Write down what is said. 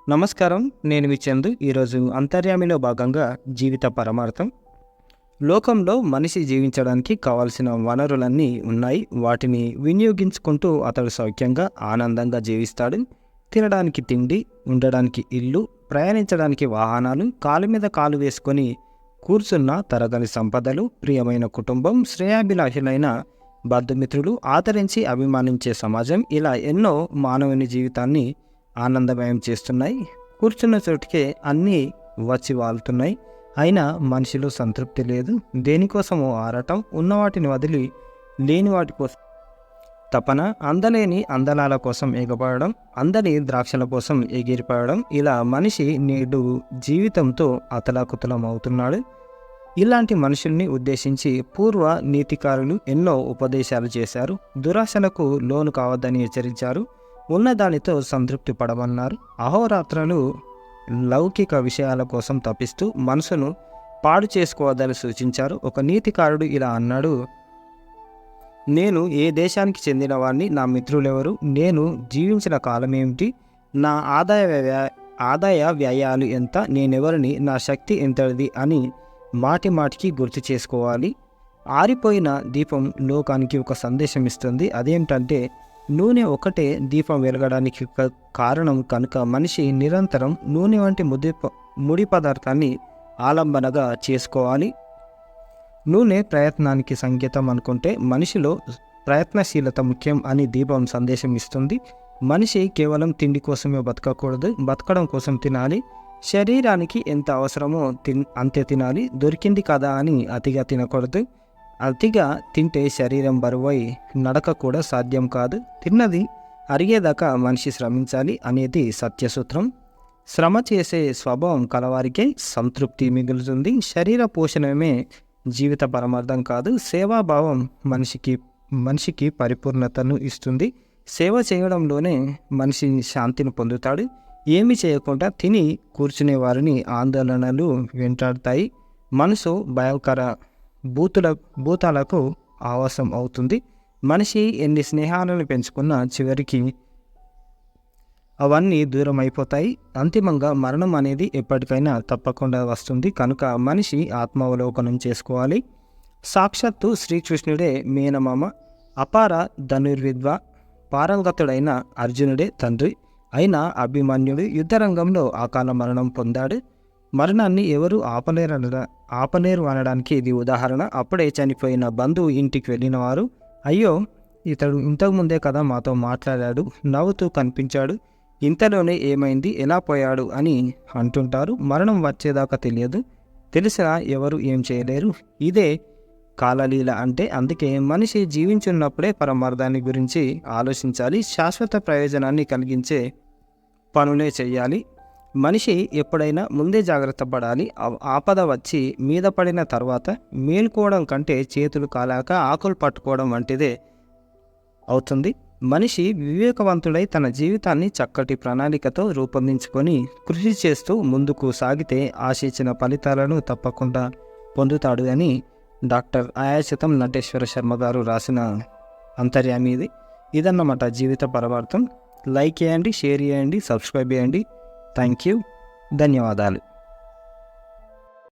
నమస్కారం. నేను మీ చందు. ఈరోజు అంతర్యామిలో భాగంగా జీవిత పరమార్థం. లోకంలో మనిషి జీవించడానికి కావాల్సిన వనరులన్నీ ఉన్నాయి. వాటిని వినియోగించుకుంటూ అతడు సౌఖ్యంగా, ఆనందంగా జీవిస్తాడు. తినడానికి తిండి, ఉండడానికి ఇల్లు, ప్రయాణించడానికి వాహనాలు, కాలు మీద కాలు వేసుకొని కూర్చున్న తరగని సంపదలు, ప్రియమైన కుటుంబం, శ్రేయాభిలాషులైన బంధుమిత్రులు, ఆదరించి అభిమానించే సమాజం, ఇలా ఎన్నో మానవుని జీవితాన్ని ఆనందమయం చేస్తున్నాయి. కూర్చున్న చోటుకే అన్నీ వచ్చి వాలుతున్నాయి. అయినా మనిషిలో సంతృప్తి లేదు. దేనికోసమో ఆరాటం, ఉన్నవాటిని వదిలి లేని వాటి కోసం తపన, అందలేని అందలాల కోసం ఎగపడడం, అందని ద్రాక్షల కోసం ఎగిరిపడడం, ఇలా మనిషి నేడు జీవితంతో అతలాకుతలం అవుతున్నాడు. ఇలాంటి మనుషుల్ని ఉద్దేశించి పూర్వ నీతికారులు ఎన్నో ఉపదేశాలు చేశారు. దురాశలకు లోను కావద్దని హెచ్చరించారు. ఉన్నదానితో సంతృప్తి పడమన్నారు. అహోరాత్రాలు లౌకిక విషయాల కోసం తప్పిస్తూ మనసును పాడు చేసుకోవద్దని సూచించారు. ఒక నీతికారుడు ఇలా అన్నాడు: నేను ఏ దేశానికి చెందినవాడిని, నా మిత్రులెవరు, నేను జీవించిన కాలం ఏమిటి, నా ఆదాయ వ్యయాలు ఎంత, నేనెవరిని, నా శక్తి ఎంతది అని మాటికి గుర్తు చేసుకోవాలి. ఆరిపోయిన దీపం లోకానికి ఒక సందేశం ఇస్తుంది. అదేంటంటే, నూనె ఒకటే దీపం వెలగడానికి కారణం కనుక మనిషి నిరంతరం నూనె వంటి ముడి పదార్థాన్ని ఆలంబనగా చేసుకోవాలి. నూనె ప్రయత్నానికి సంకేతం అనుకుంటే మనిషిలో ప్రయత్నశీలత ముఖ్యం అని దీపం సందేశం ఇస్తుంది. మనిషి కేవలం తిండి కోసమే బతకకూడదు, బతకడం కోసం తినాలి. శరీరానికి ఎంత అవసరమో అంతే తినాలి. దొరికింది కదా అని అతిగా తినకూడదు. అతిగా తింటే శరీరం బరువై నడక కూడా సాధ్యం కాదు. తిన్నది అరిగేదాకా మనిషి శ్రమించాలి అనేది సత్యసూత్రం. శ్రమ చేసే స్వభావం కలవారికే సంతృప్తి మిగులుతుంది. శరీర పోషణమే జీవిత పరమార్థం కాదు. సేవాభావం మనిషికి పరిపూర్ణతను ఇస్తుంది. సేవ చేయడంలోనే మనిషి శాంతిని పొందుతాడు. ఏమి చేయకుండా తిని కూర్చునే వారిని ఆందోళనలు వెంటాడుతాయి. మనసు భయంకర భూతాలకు ఆవాసం అవుతుంది. మనిషి ఎన్ని స్నేహాలను పెంచుకున్నా చివరికి అవన్నీ దూరం అయిపోతాయి. అంతిమంగా మరణం అనేది ఎప్పటికైనా తప్పకుండా వస్తుంది. కనుక మనిషి ఆత్మావలోకనం చేసుకోవాలి. సాక్షాత్తు శ్రీకృష్ణుడే మేనమామ, అపార ధనుర్విద్వ, పారంగతుడైన అర్జునుడే తండ్రి అయిన అభిమన్యుడు యుద్ధరంగంలో అకాల మరణం పొందాడు. మరణాన్ని ఎవరు ఆపలేరు అనడానికి ఇది ఉదాహరణ. అప్పుడే చనిపోయిన బంధువు ఇంటికి వెళ్ళిన వారు, అయ్యో, ఇతడు ఇంతకుముందే కదా మాతో మాట్లాడాడు, నవ్వుతూ కనిపించాడు, ఇంతలోనే ఏమైంది, ఎలా పోయాడు అని అంటుంటారు. మరణం వచ్చేదాకా తెలియదు. తెలిసినా ఎవరు ఏం చేయలేరు. ఇదే కాలలీల అంటే. అందుకే మనిషి జీవించున్నప్పుడే పరమార్థాన్ని గురించి ఆలోచించాలి. శాశ్వత ప్రయోజనాన్ని కలిగించే పనులే చేయాలి. మనిషి ఎప్పుడైనా ముందే జాగ్రత్త పడాలి. ఆపద వచ్చి మీద పడిన తర్వాత మేల్కోవడం కంటే చేతులు కాలాక ఆకులు పట్టుకోవడం వంటిదే అవుతుంది. మనిషి వివేకవంతుడై తన జీవితాన్ని చక్కటి ప్రణాళికతో రూపొందించుకొని కృషి చేస్తూ ముందుకు సాగితే ఆశించిన ఫలితాలను తప్పకుండా పొందుతాడు అని డాక్టర్ ఆయాచితం నటేశ్వర శర్మ గారు రాసిన అంతర్యామి ఇది. ఇదన్నమాట జీవిత పరమార్థం. లైక్ చేయండి, షేర్ చేయండి, సబ్స్క్రైబ్ చేయండి. Thank you. ధన్యవాదాలు.